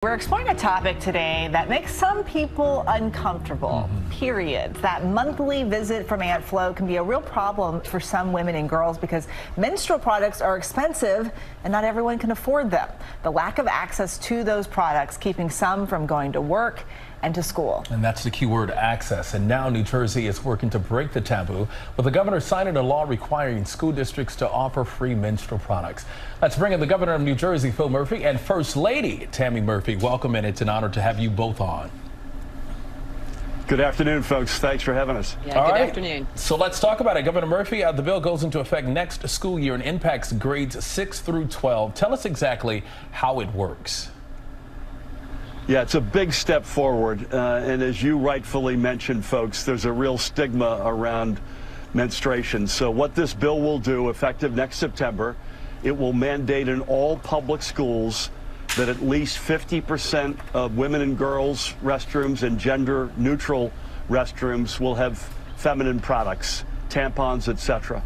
We're exploring a topic today that makes some people uncomfortable. Periods. That monthly visit from Aunt Flo can be a real problem for some women and girls because menstrual products are expensive and not everyone can afford them. The lack of access to those products keeping some from going to work and to school. And that's the key word, access. And now New Jersey is working to break the taboo, with the governor signing a law requiring school districts to offer free menstrual products. Let's bring in the governor of New Jersey, Phil Murphy, and First Lady Tammy Murphy. Welcome, and it's an honor to have you both on. Good afternoon, folks. Thanks for having us. Yeah, good afternoon. So let's talk about it. Governor Murphy, the bill goes into effect next school year and impacts grades 6 through 12. Tell us exactly how it works. Yeah, it's a big step forward. And as you rightfully mentioned, folks, there's a real stigma around menstruation. So what this bill will do, effective next September, it will mandate in all public schools that at least 50% of women and girls restrooms and gender neutral restrooms will have feminine products, tampons, etc.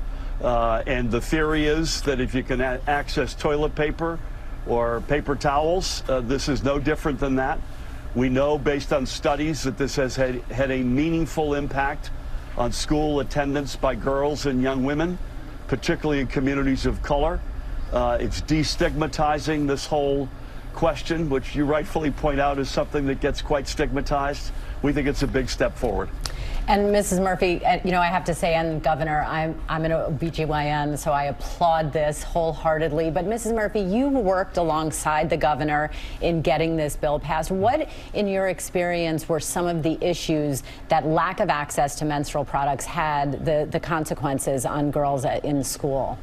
And the theory is that if you can access toilet paper or paper towels, this is no different than that. We know based on studies that this has had a meaningful impact on school attendance by girls and young women, particularly in communities of color. It's destigmatizing this whole question, which you rightfully point out is something that gets quite stigmatized. We think it's a big step forward. And Mrs. Murphy, you know, I have to say, and Governor, I'm an OBGYN, so I applaud this wholeheartedly. But Mrs. Murphy, you worked alongside the governor in getting this bill passed. What, in your experience, were some of the issues that lack of access to menstrual products had the consequences on girls in school?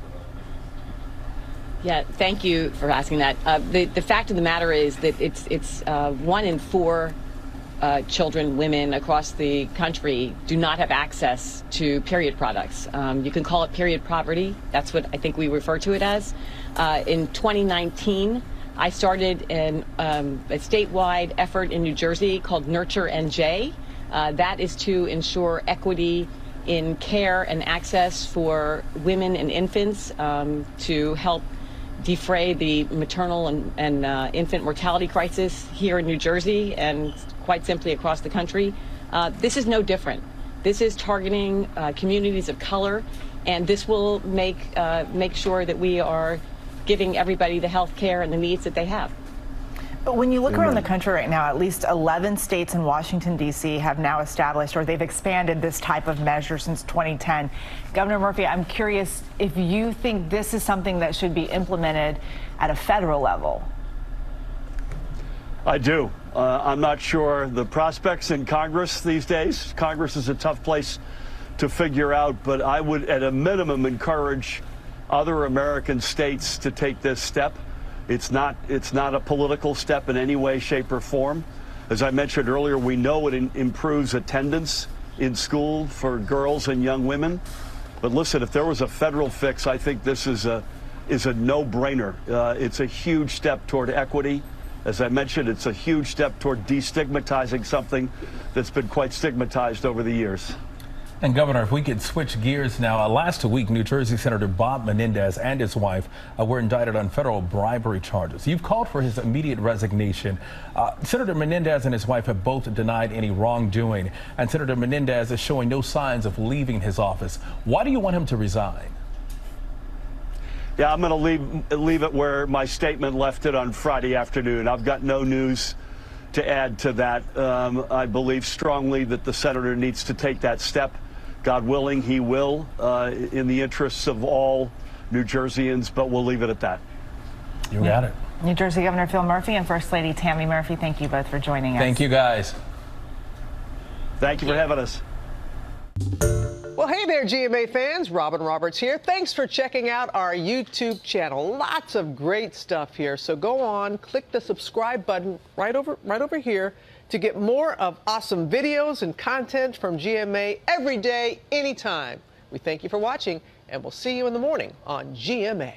Yeah, thank you for asking that. The fact of the matter is that it's 1 in 4 children, women across the country do not have access to period products. You can call it period poverty. That's what I think we refer to it as. In 2019, I started a statewide effort in New Jersey called Nurture NJ. That is to ensure equity in care and access for women and infants, to help defray the maternal and infant mortality crisis here in New Jersey and quite simply across the country. This is no different. This is targeting communities of color, and this will make sure that we are giving everybody the health care and the needs that they have. But when you look around the country right now, at least 11 states and Washington, D.C. have now established, or they've expanded this type of measure since 2010. Governor Murphy, I'm curious if you think this is something that should be implemented at a federal level. I do. I'm not sure the prospects in Congress these days. Congress is a tough place to figure out, but I would at a minimum encourage other American states to take this step. It's not a political step in any way, shape, or form. As I mentioned earlier, we know it improves attendance in school for girls and young women. But listen, if there was a federal fix, I think this is a no-brainer. It's a huge step toward equity. As I mentioned, it's a huge step toward destigmatizing something that's been quite stigmatized over the years. And Governor, if we could switch gears now, last week, New Jersey Senator Bob Menendez and his wife were indicted on federal bribery charges. You've called for his immediate resignation. Senator Menendez and his wife have both denied any wrongdoing, and Senator Menendez is showing no signs of leaving his office. Why do you want him to resign? Yeah, I'm going to leave it where my statement left it on Friday afternoon. I've got no news to add to that. I believe strongly that the senator needs to take that step. God willing, he will, in the interests of all New Jerseyans, but we'll leave it at that. You got it. New Jersey Governor Phil Murphy and First Lady Tammy Murphy, thank you both for joining us. Thank you, guys. Thank you for having us. Well, hey there, GMA fans. Robin Roberts here. Thanks for checking out our YouTube channel. Lots of great stuff here. So go on, click the subscribe button right over here to get more of awesome videos and content from GMA every day, anytime. We thank you for watching, and we'll see you in the morning on GMA.